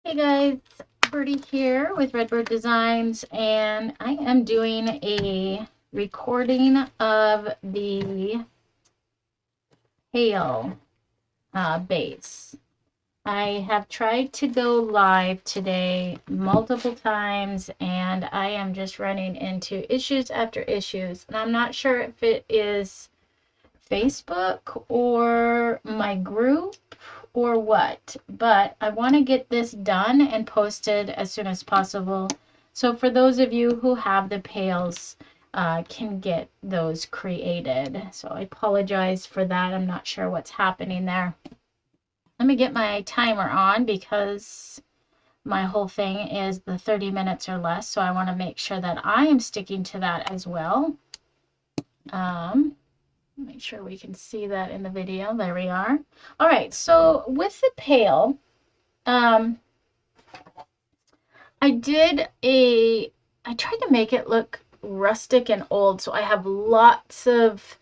Hey guys, Birdie here with Redbird Designs, and I am doing a recording of the Pail base. I have tried to go live today multiple times, and I am just running into issues after issues, and I'm not sure if it is Facebook or my group or what, but I want to get this done and posted as soon as possible. So for those of you who have the pails, can get those created. So I apologize for that. I'm not sure what's happening there. Let me get my timer on because my whole thing is the 30 minutes or less. So I want to make sure that I am sticking to that as well. Make sure we can see that in the video. There we are. All right, so with the pail, I tried to make it look rustic and old. So I have lots of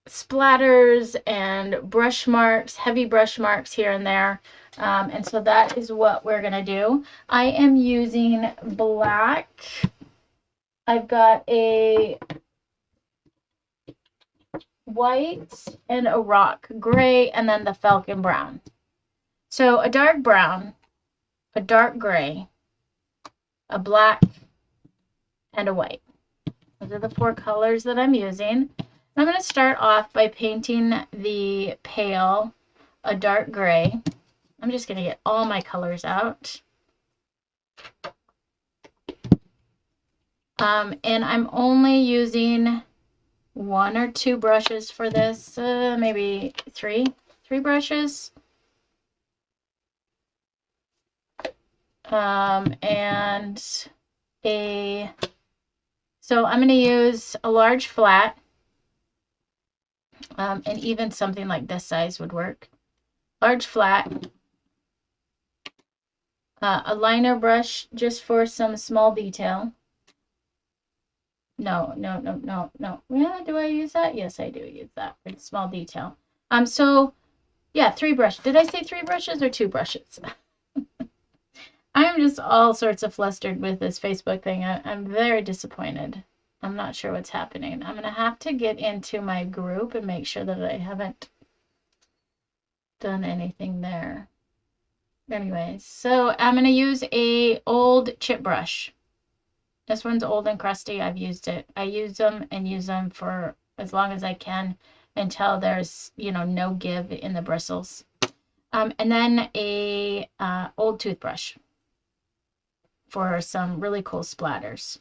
splatters and brush marks, heavy brush marks here and there. And so that is what we're gonna do. I am using black. I've got a white and a rock gray, and then the falcon brown. So a dark brown, a dark gray, a black, and a white. Those are the four colors that I'm using. I'm going to start off by painting the pail a dark gray. I'm just going to get all my colors out. And I'm only using one or two brushes for this, maybe three brushes. So I'm going to use a large flat, and even something like this size would work. Large flat, a liner brush just for some small detail. No. Yeah, do I use that? Yes, I do use that for small detail. So yeah, three brushes. Did I say three brushes or two brushes? I'm just all sorts of flustered with this Facebook thing. I'm very disappointed. I'm not sure what's happening. I'm gonna have to get into my group and make sure that I haven't done anything there. Anyways, so I'm gonna use a old chip brush. This one's old and crusty. I've used it. I use them and use them for as long as I can until there's, no give in the bristles. And then a old toothbrush for some really cool splatters.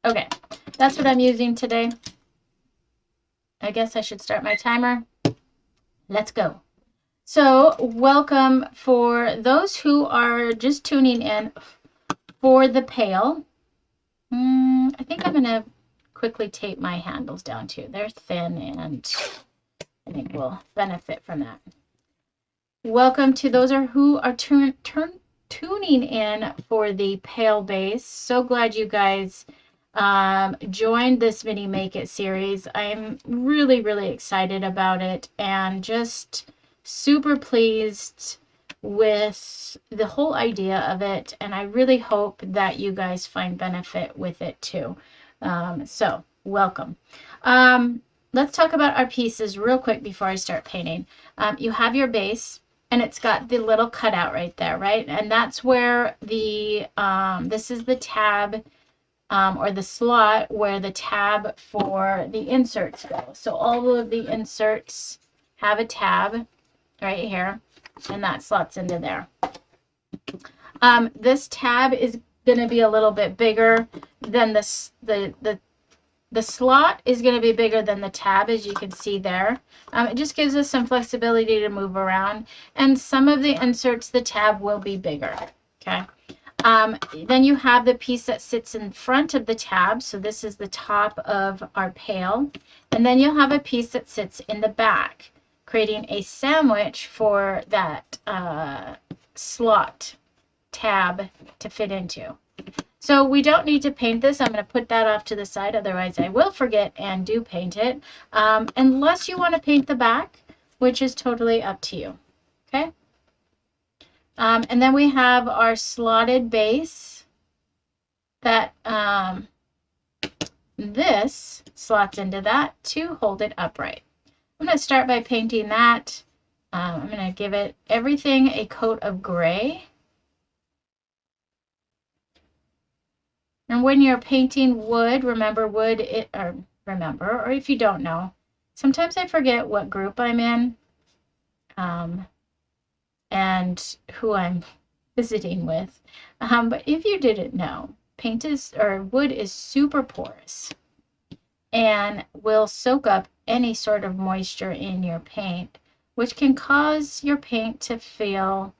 Okay, that's what I'm using today. I guess I should start my timer. Let's go. So welcome for those who are just tuning in for the pail. I think I'm going to quickly tape my handles down too. They're thin and I think we'll benefit from that. Welcome to those who are tuning in for the Pail base. So glad you guys joined this mini Make It series. I'm really, really excited about it and just super pleased with the whole idea of it, and I really hope that you guys find benefit with it too. So welcome. Let's talk about our pieces real quick before I start painting. You have your base, and it's got the little cutout right there, right? And that's where the this is the tab, or the slot where the tab for the inserts go. So all of the inserts have a tab right here, and that slots into there. This tab is going to be a little bit bigger than this. The slot is going to be bigger than the tab, as you can see there. It just gives us some flexibility to move around, and some of the inserts, the tab will be bigger. Okay. Then you have the piece that sits in front of the tab. So this is the top of our pail, and then you'll have a piece that sits in the back, creating a sandwich for that slot tab to fit into. So we don't need to paint this. I'm going to put that off to the side, otherwise I will forget and do paint it, unless you want to paint the back, which is totally up to you. Okay. And then we have our slotted base that this slots into that to hold it upright. I'm going to start by painting that. I'm going to give it everything a coat of gray. And when you're painting wood, remember wood, or if you don't know, sometimes I forget what group I'm in and who I'm visiting with. But if you didn't know, wood is super porous and will soak up any sort of moisture in your paint, which can cause your paint to feel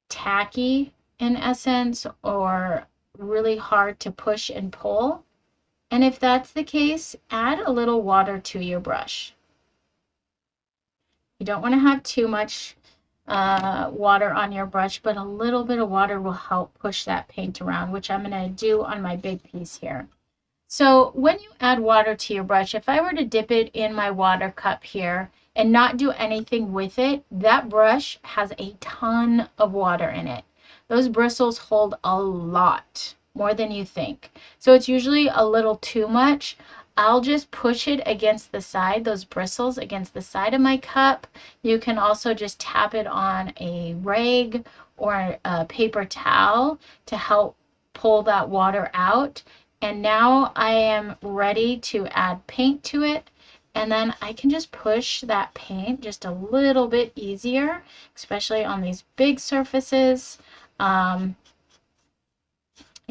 tacky in essence or really hard to push and pull. And if that's the case, add a little water to your brush. You don't want to have too much water on your brush, but a little bit of water will help push that paint around, which I'm going to do on my big piece here. So when you add water to your brush, if I were to dip it in my water cup here and not do anything with it, that brush has a ton of water in it. Those bristles hold a lot, more than you think. So it's usually a little too much. I'll just push it against the side, those bristles against the side of my cup. You can also just tap it on a rag or a paper towel to help pull that water out. And now I am ready to add paint to it. And then I can just push that paint just a little bit easier, especially on these big surfaces. It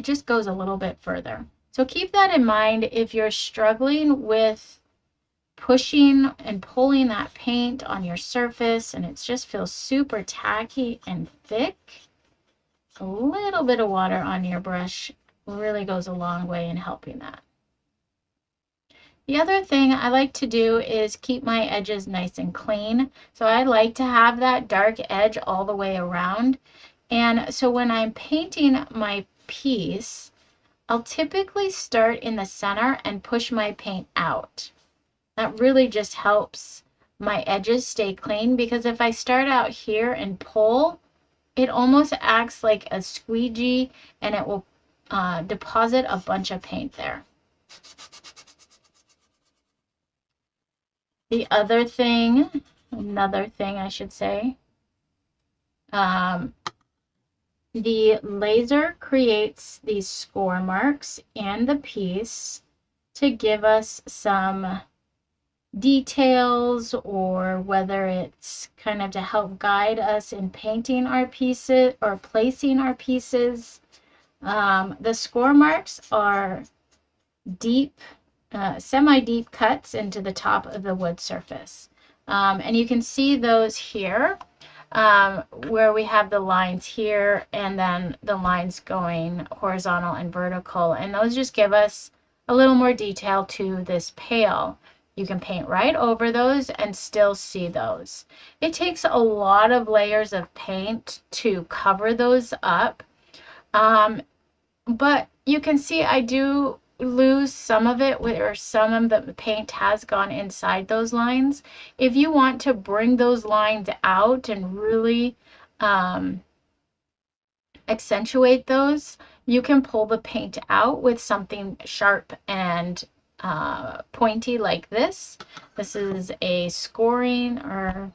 just goes a little bit further. So keep that in mind if you're struggling with pushing and pulling that paint on your surface and it just feels super tacky and thick. A little bit of water on your brush really goes a long way in helping that. The other thing I like to do is keep my edges nice and clean. So I like to have that dark edge all the way around. And so when I'm painting my piece, I'll typically start in the center and push my paint out. That really just helps my edges stay clean, because if I start out here and pull, it almost acts like a squeegee and it will deposit a bunch of paint there. Another thing I should say, the laser creates these score marks in the piece to give us some details, or whether it's kind of to help guide us in painting our pieces or placing our pieces. The score marks are deep, semi-deep cuts into the top of the wood surface. And you can see those here, where we have the lines here and then the lines going horizontal and vertical. And those just give us a little more detail to this pail. You can paint right over those and still see those. It takes a lot of layers of paint to cover those up. But you can see I do lose some of it where some of the paint has gone inside those lines. If you want to bring those lines out and really accentuate those, you can pull the paint out with something sharp and pointy like this. This is a scoring, or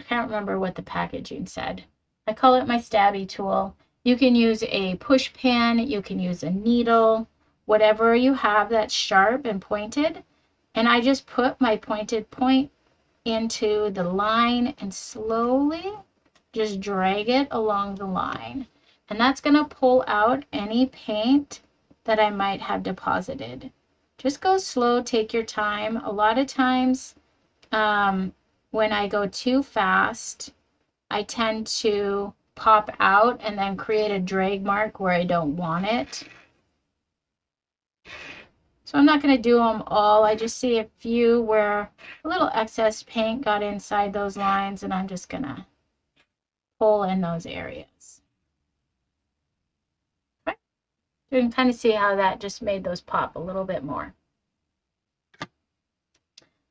I can't remember what the packaging said. I call it my stabby tool. You can use a push pin, you can use a needle, whatever you have that's sharp and pointed. And I just put my pointed point into the line and slowly just drag it along the line. And that's going to pull out any paint that I might have deposited. Just go slow, take your time. A lot of times when I go too fast, I tend to pop out and then create a drag mark where I don't want it. So I'm not going to do them all. I just see a few where a little excess paint got inside those lines, and I'm just going to pull in those areas. Okay. You can kind of see how that just made those pop a little bit more.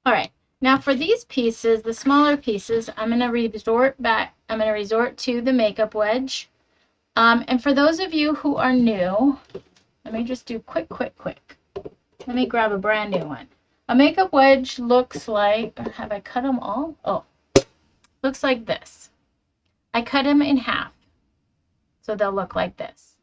All right. Now for these pieces, the smaller pieces, I'm going to resort back I'm going to resort to the makeup wedge. And for those of you who are new, let me just do quick. Let me grab a brand new one. A makeup wedge looks like, have I cut them all? Oh, looks like this. I cut them in half, so they'll look like this.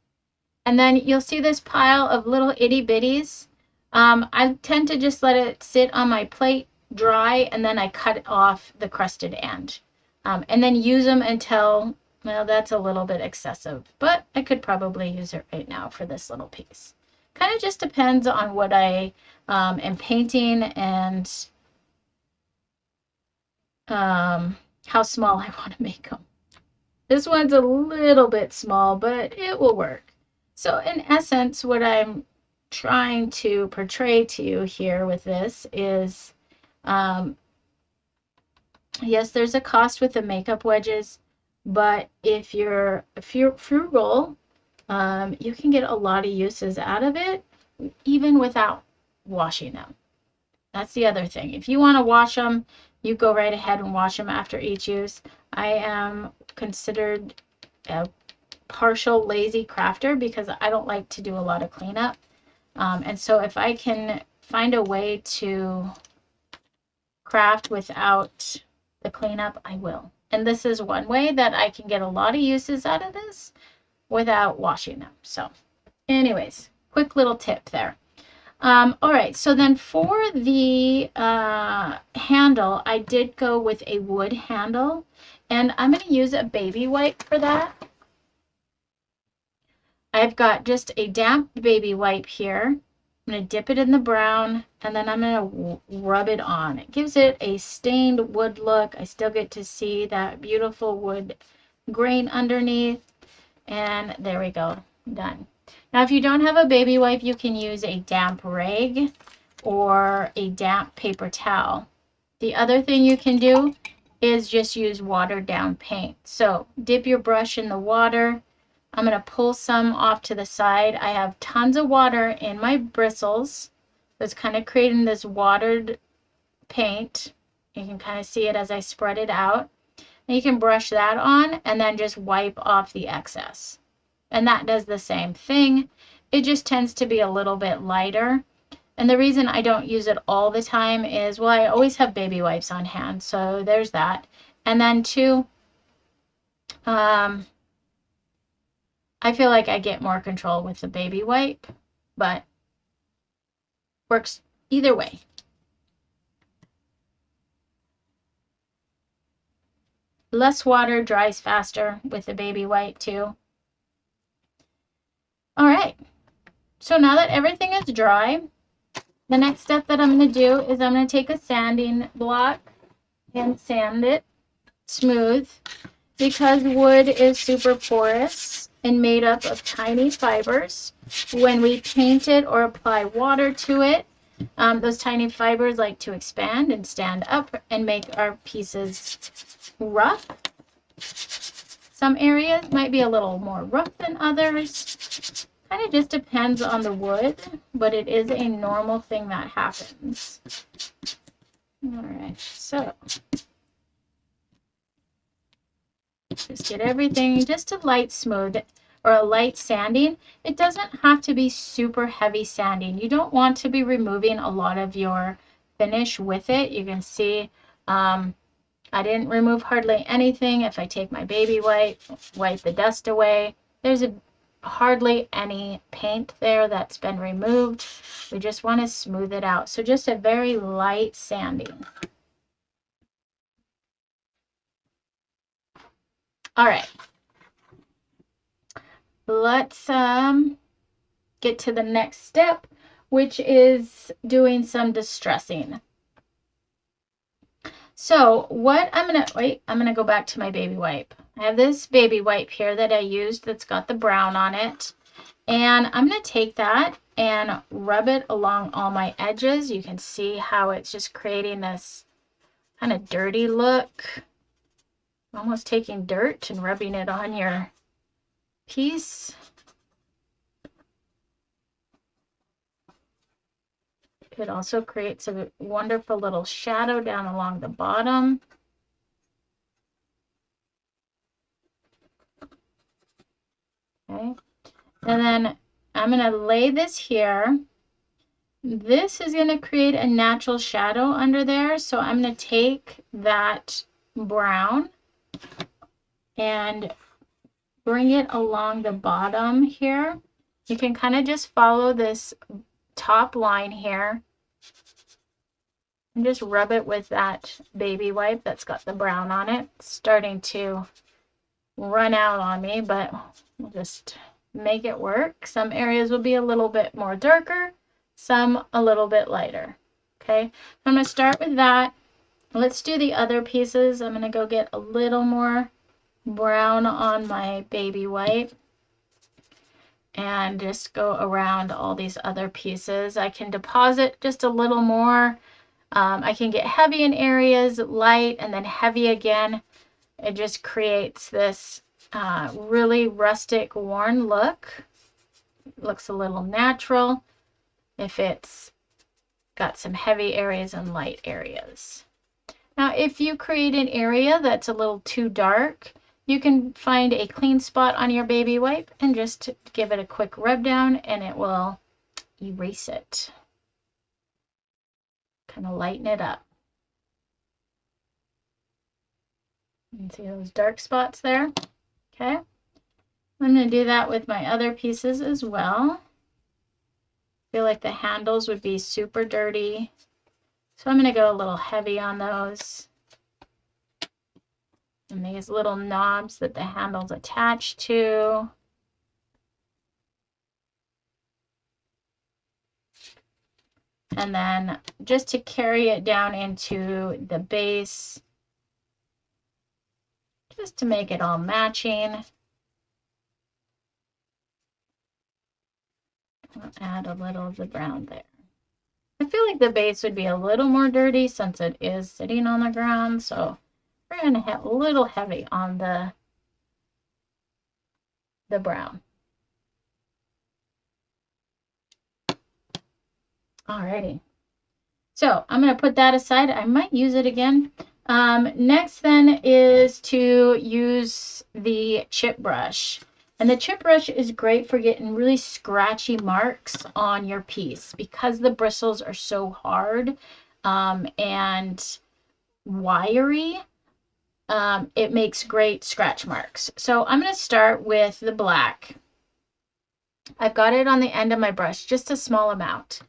And then you'll see this pile of little itty bitties. I tend to just let it sit on my plate, dry, and then I cut off the crusted end. And then use them until, well, that's a little bit excessive, but I could probably use it right now for this little piece. Kind of just depends on what I am painting and how small I want to make them. This one's a little bit small, but it will work. So in essence, what I'm trying to portray to you here with this is, yes, there's a cost with the makeup wedges, but if you're frugal, you can get a lot of uses out of it, even without washing them. That's the other thing. If you want to wash them, you go right ahead and wash them after each use. I am considered a partial lazy crafter because I don't like to do a lot of cleanup. And so if I can find a way to craft without the cleanup, I will. And this is one way that I can get a lot of uses out of this without washing them. So anyways, quick little tip there. All right, so then for the handle, I did go with a wood handle, and I'm going to use a baby wipe for that. I've got just a damp baby wipe here. I'm going to dip it in the brown, and then I'm going to rub it on. It gives it a stained wood look. I still get to see that beautiful wood grain underneath, and there we go, done. Now, if you don't have a baby wipe, you can use a damp rag or a damp paper towel. The other thing you can do is just use watered down paint. So dip your brush in the water. I'm going to pull some off to the side. I have tons of water in my bristles. It's kind of creating this watered paint. You can kind of see it as I spread it out. And you can brush that on and then just wipe off the excess. And that does the same thing. It just tends to be a little bit lighter. And the reason I don't use it all the time is, well, I always have baby wipes on hand. So there's that. And then two, I feel like I get more control with the baby wipe, but works either way. Less water dries faster with the baby wipe too. All right, so now that everything is dry, the next step that I'm going to do is I'm going to take a sanding block and sand it smooth. Because wood is super porous and made up of tiny fibers, when we paint it or apply water to it, those tiny fibers like to expand and stand up and make our pieces rough. Some areas might be a little more rough than others. Kind of just depends on the wood, but it is a normal thing that happens. All right, so just get everything just a light smooth or a light sanding. It doesn't have to be super heavy sanding. You don't want to be removing a lot of your finish with it. You can see I didn't remove hardly anything. If I take my baby wipe the dust away, there's hardly any paint there that's been removed. We just want to smooth it out. So just a very light sanding. All right. Let's get to the next step, which is doing some distressing. So what I'm gonna go back to my baby wipe. I have this baby wipe here that I used that's got the brown on it. And I'm gonna take that and rub it along all my edges. You can see how it's just creating this kind of dirty look. Almost taking dirt and rubbing it on your piece. It also creates a wonderful little shadow down along the bottom. Okay. And then I'm going to lay this here. This is going to create a natural shadow under there. So I'm going to take that brown and bring it along the bottom here. You can kind of just follow this top line here and just rub it with that baby wipe that's got the brown on it. It's starting to run out on me, but we'll just make it work. Some areas will be a little bit more darker, some a little bit lighter. Okay, I'm going to start with that. Let's do the other pieces. I'm going to go get a little more brown on my baby white and just go around all these other pieces. I can deposit just a little more. I can get heavy in areas, light, and then heavy again. It just creates this really rustic, worn look. It looks a little natural if it's got some heavy areas and light areas. Now, if you create an area that's a little too dark, you can find a clean spot on your baby wipe and just give it a quick rub down and it will erase it. Kind of lighten it up. You can see those dark spots there. Okay. I'm going to do that with my other pieces as well. I feel like the handles would be super dirty. So I'm going to go a little heavy on those. And these little knobs that the handle's attached to. And then just to carry it down into the base, just to make it all matching. I'll add a little of the brown there. I feel like the base would be a little more dirty since it is sitting on the ground, so we're going to have a little heavy on the brown. Alrighty. So I'm going to put that aside. I might use it again. Next then is to use the chip brush. And the chip brush is great for getting really scratchy marks on your piece because the bristles are so hard and wiry. It makes great scratch marks. So I'm going to start with the black. I've got it on the end of my brush, just a small amount.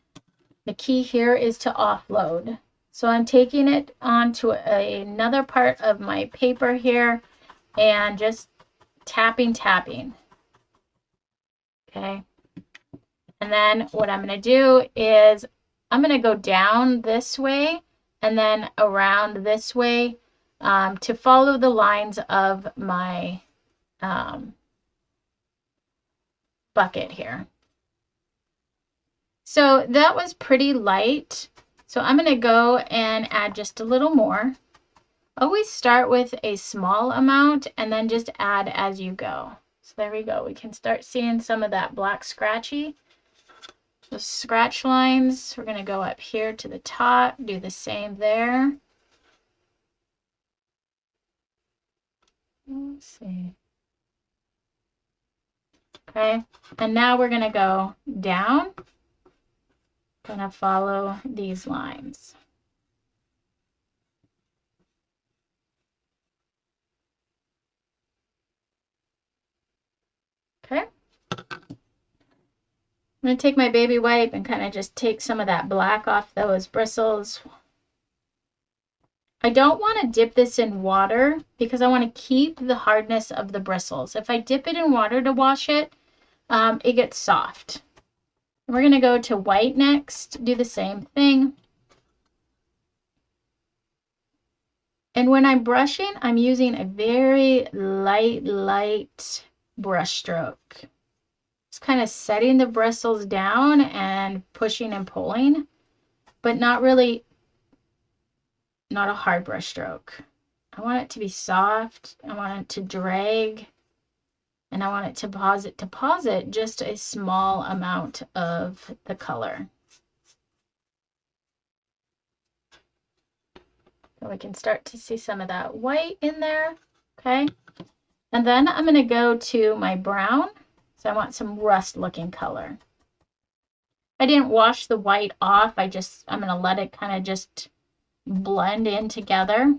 The key here is to offload. So I'm taking it onto another part of my paper here and just tapping. Okay. And then what I'm going to do is I'm going to go down this way and then around this way to follow the lines of my bucket here. So that was pretty light. So I'm going to go and add just a little more. Always start with a small amount and then just add as you go. So there we go. We can start seeing some of that black scratchy. The scratch lines, we're going to go up here to the top, do the same there. Let's see. Okay, and now we're going to go down. Going to follow these lines. Okay. I'm going to take my baby wipe and kind of just take some of that black off those bristles. I don't want to dip this in water because I want to keep the hardness of the bristles. If I dip it in water to wash it, it gets soft. We're going to go to white next, do the same thing. And when I'm brushing, I'm using a very light brush stroke. Just kind of setting the bristles down and pushing and pulling, but not a hard brush stroke. I want it to be soft. I want it to drag. And I want it to deposit just a small amount of the color. So we can start to see some of that white in there, okay? And then I'm going to go to my brown. So I want some rust looking color. I didn't wash the white off. I'm going to let it kind of just blend in together.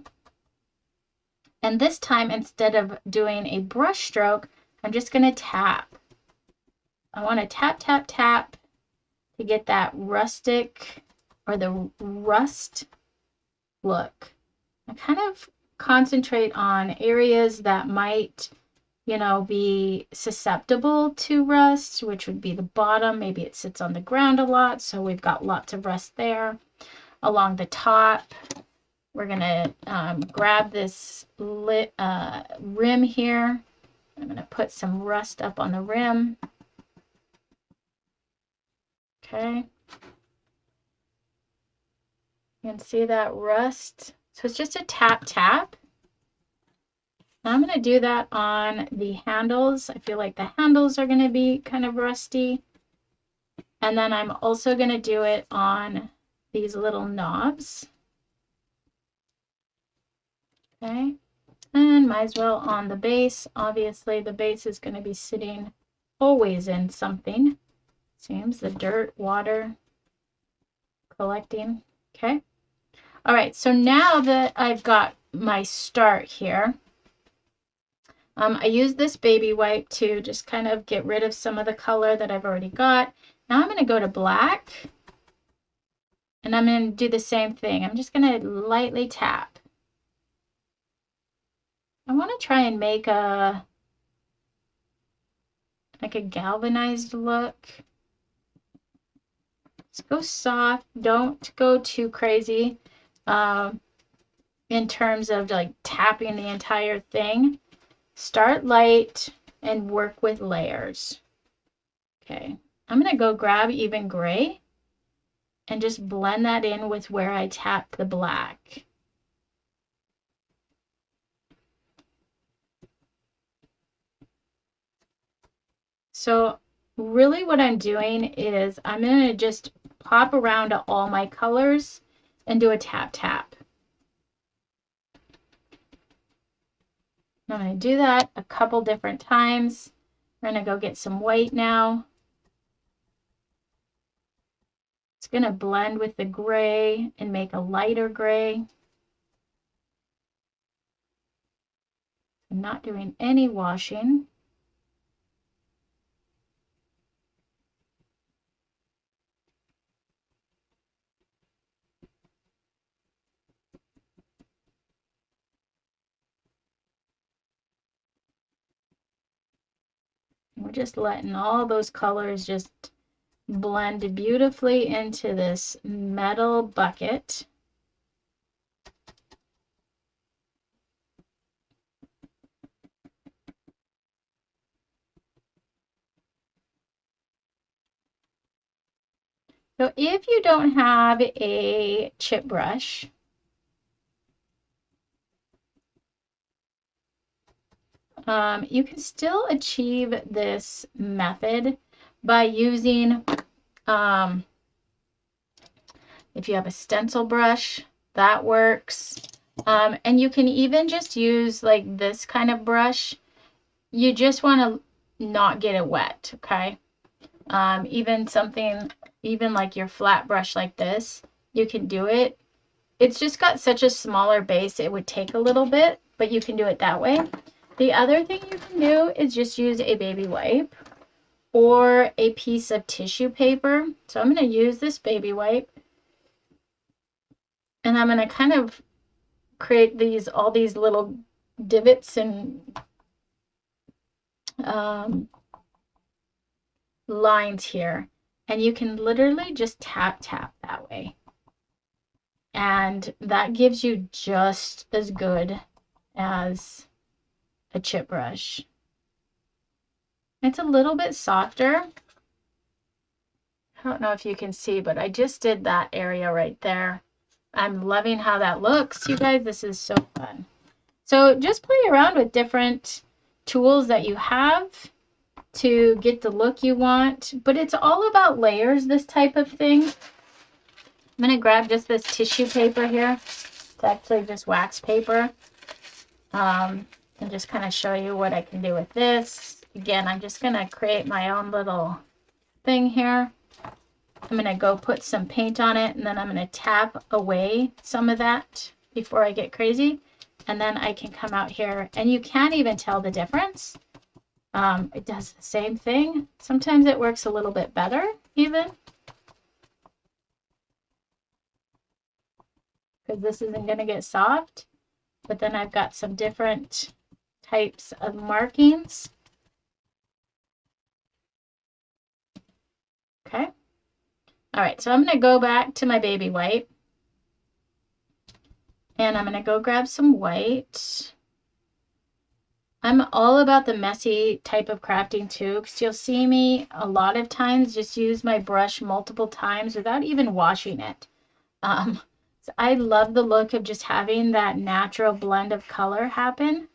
And this time, instead of doing a brush stroke, I'm just going to tap. I want to tap, tap, tap to get that rustic or the rust look. I kind of concentrate on areas that might, you know, be susceptible to rust, which would be the bottom. Maybe it sits on the ground a lot, so we've got lots of rust there. Along the top, we're going to grab this rim here. I'm going to put some rust up on the rim. Okay. You can see that rust. So it's just a tap, tap. Now I'm going to do that on the handles. I feel like the handles are going to be kind of rusty. And then I'm also going to do it on these little knobs. Okay. And might as well on the base. Obviously, the base is going to be sitting always in something. Seems the dirt, water collecting. Okay. All right. So now that I've got my start here, I use this baby wipe to just kind of get rid of some of the color that I've already got. Now I'm going to go to black. And I'm going to do the same thing. I'm just going to lightly tap. I want to try and make a galvanized look. Just go soft. Don't go too crazy in terms of like tapping the entire thing. Start light and work with layers. Okay, I'm going to go grab even gray and just blend that in with where I tapped the black. So really what I'm doing is I'm going to just pop around to all my colors and do a tap tap. I'm going to do that a couple different times. We're going to go get some white now. It's going to blend with the gray and make a lighter gray. I'm not doing any washing. We're just letting all those colors just blend beautifully into this metal bucket. So if you don't have a chip brush, you can still achieve this method by using, if you have a stencil brush, that works. And you can even just use like this kind of brush. You just want to not get it wet, okay? Even like your flat brush like this, you can do it. It's just got such a smaller base, it would take a little bit, but you can do it that way. The other thing you can do is just use a baby wipe or a piece of tissue paper. So I'm going to use this baby wipe and I'm going to kind of create all these little divots and lines here. And you can literally just tap, tap that way. And that gives you just as good as a chip brush. It's a little bit softer. I don't know if you can see, but I just did that area right there. I'm loving how that looks. You guys, this is so fun. So just play around with different tools that you have to get the look you want. But it's all about layers, this type of thing. I'm going to grab just this tissue paper here. It's actually just wax paper. And just kind of show you what I can do with this. again, I'm just going to create my own little thing here. I'm going to go put some paint on it, and then I'm going to tap away some of that before I get crazy. And then I can come out here, and you can't even tell the difference. It does the same thing. Sometimes it works a little bit better even, because this isn't going to get soft. But then I've got some different types of markings. Okay. All right, so I'm going to go back to my baby white. And I'm going to go grab some white. I'm all about the messy type of crafting too, because you'll see me a lot of times just use my brush multiple times without even washing it. So I love the look of just having that natural blend of color happen.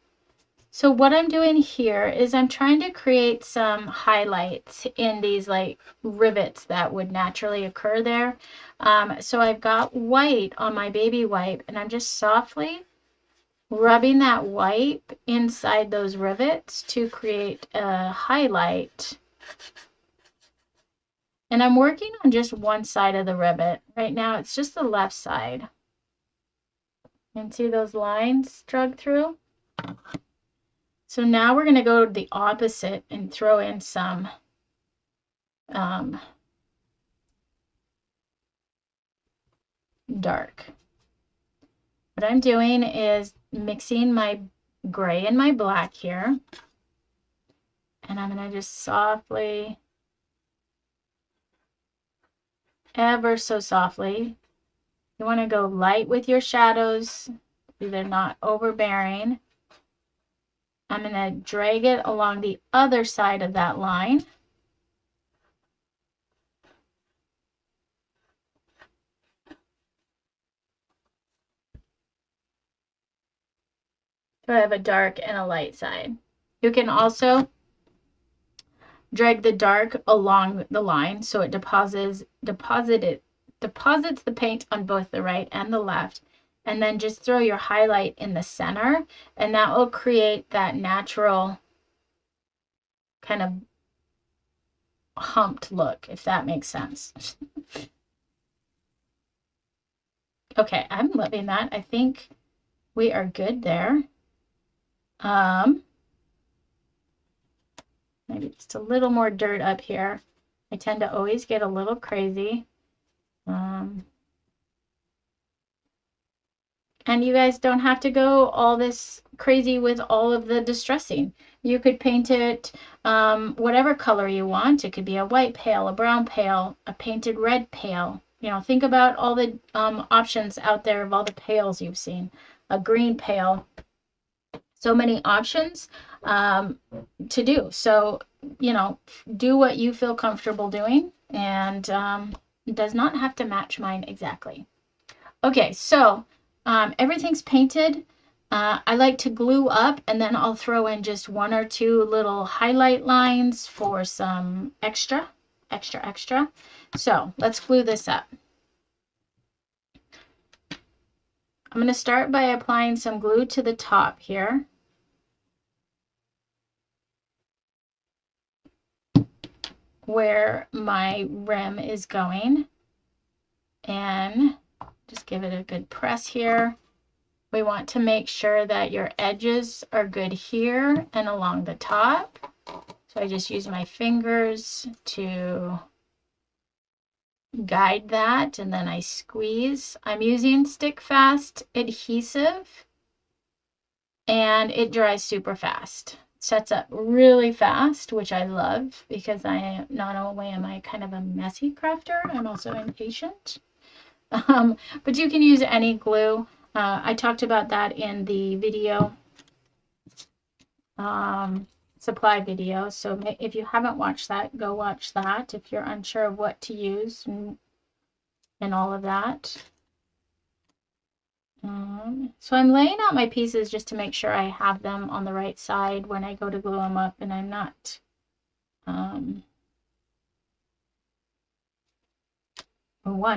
So what I'm doing here is I'm trying to create some highlights in these like rivets that would naturally occur there. So I've got white on my baby wipe, and I'm just softly rubbing that wipe inside those rivets to create a highlight. And I'm working on just one side of the rivet. Right now it's just the left side. And see those lines drug through? So now we're going to go to the opposite and throw in some dark. What I'm doing is mixing my gray and my black here. And I'm going to just softly, ever so softly. You want to go light with your shadows, so they're not overbearing. I'm going to drag it along the other side of that line. So I have a dark and a light side. You can also drag the dark along the line so it deposits the paint on both the right and the left, and then just throw your highlight in the center, and that will create that natural kind of humped look, if that makes sense. Okay, I'm loving that. I think we are good there. Maybe just a little more dirt up here. I tend to always get a little crazy. And you guys don't have to go all this crazy with all of the distressing. You could paint it whatever color you want. It could be a white pail, a brown pail, a painted red pail. You know, think about all the options out there of all the pails you've seen. A green pail. So many options to do. So, you know, do what you feel comfortable doing, and it does not have to match mine exactly. Okay, so everything's painted. I like to glue up, and then I'll throw in just one or two little highlight lines for some extra. So let's glue this up. I'm going to start by applying some glue to the top here. Where my rim is going, and just give it a good press here. We want to make sure that your edges are good here and along the top. So I just use my fingers to guide that, and then I squeeze. I'm using stick fast adhesive, and it dries super fast. Sets up really fast, which I love, because not only am I kind of a messy crafter, I'm also impatient. But you can use any glue. I talked about that in the video, supply video. So if you haven't watched that, go watch that if you're unsure of what to use and all of that. So I'm laying out my pieces just to make sure I have them on the right side when I go to glue them up, and I'm not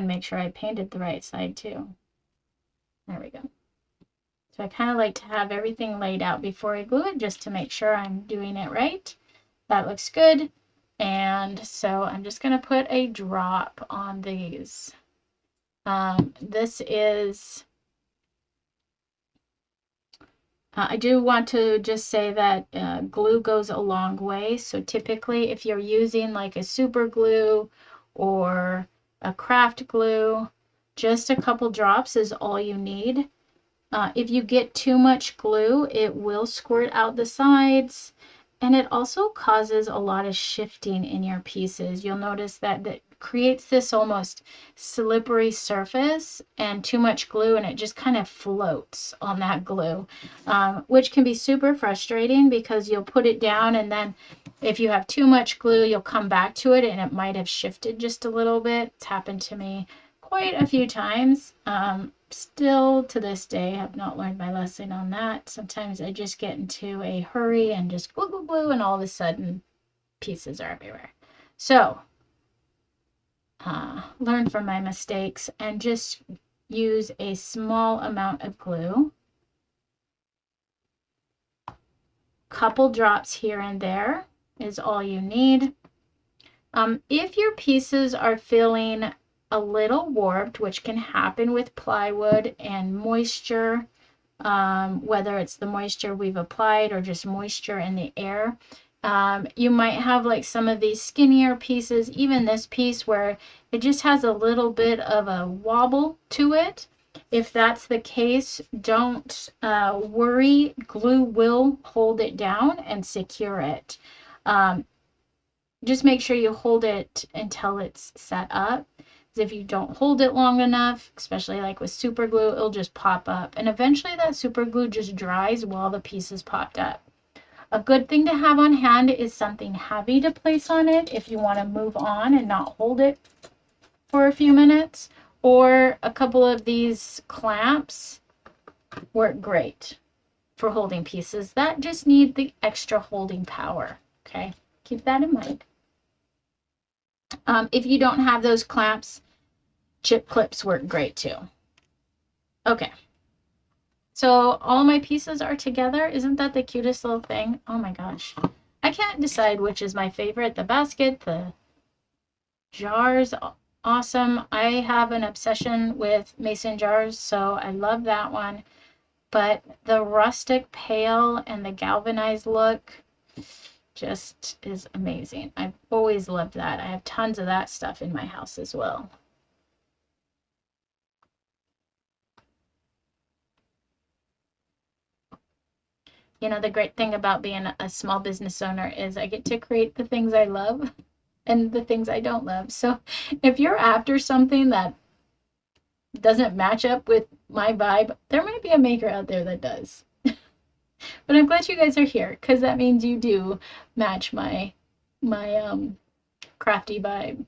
make sure I painted the right side too. There we go. So I kind of like to have everything laid out before I glue it, just to make sure I'm doing it right. That looks good. And so I'm just going to put a drop on these. This is, I do want to just say that glue goes a long way. So typically if you're using like a super glue or a craft glue, just a couple drops is all you need. If you get too much glue, it will squirt out the sides, and it also causes a lot of shifting in your pieces. You'll notice that that creates this almost slippery surface, and too much glue, and it just kind of floats on that glue, which can be super frustrating because you'll put it down, and then if you have too much glue, you'll come back to it, and it might have shifted just a little bit. It's happened to me quite a few times. Still to this day have not learned my lesson on that. Sometimes I just get into a hurry and just glue, glue, glue, and all of a sudden pieces are everywhere. So learn from my mistakes and just use a small amount of glue. Couple drops here and there is all you need. If your pieces are feeling a little warped, which can happen with plywood and moisture, whether it's the moisture we've applied or just moisture in the air. You might have like some of these skinnier pieces, even this piece where it just has a little bit of a wobble to it. If that's the case, don't worry. Glue will hold it down and secure it. Just make sure you hold it until it's set up. If you don't hold it long enough, especially like with super glue, it'll just pop up. And eventually that super glue just dries while the piece is popped up. A good thing to have on hand is something heavy to place on it if you want to move on and not hold it for a few minutes. Or a couple of these clamps work great for holding pieces that just need the extra holding power. Okay, keep that in mind. If you don't have those clamps, chip clips work great too. Okay, so all my pieces are together. Isn't that the cutest little thing? Oh my gosh, I can't decide which is my favorite. The basket, the jars, awesome. I have an obsession with mason jars, so I love that one. But the rustic pail and the galvanized look just is amazing. I've always loved that. I have tons of that stuff in my house as well. You know, the great thing about being a small business owner is I get to create the things I love and the things I don't love. So if you're after something that doesn't match up with my vibe, there might be a maker out there that does. But I'm glad you guys are here because that means you do match my crafty vibe.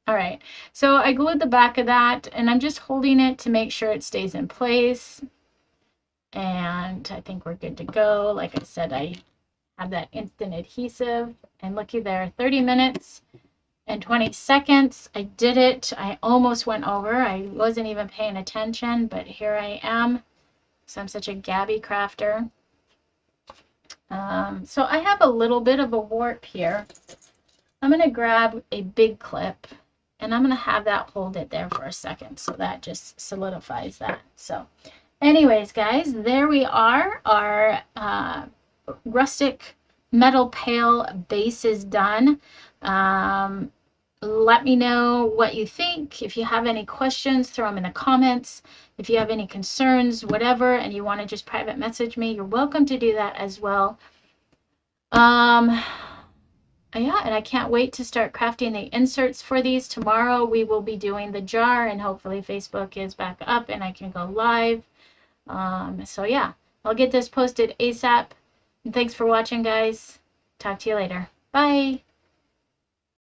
All right, so I glued the back of that and I'm just holding it to make sure it stays in place. And I think we're good to go. Like I said, I have that instant adhesive, and looky there, 30 minutes and 20 seconds. I did it. I almost went over. I wasn't even paying attention, but here I am. So I'm such a Gabby crafter. So I have a little bit of a warp here. I'm going to grab a big clip and I'm going to have that hold it there for a second. So that just solidifies that. So anyways, guys, there we are. Our rustic metal pail base is done. Let me know what you think. If you have any questions, throw them in the comments. If you have any concerns, whatever, and you want to just private message me, you're welcome to do that as well. Yeah, and I can't wait to start crafting the inserts for these. Tomorrow we will be doing the jar, and hopefully Facebook is back up and I can go live. So yeah, I'll get this posted ASAP. And thanks for watching, guys. Talk to you later. Bye.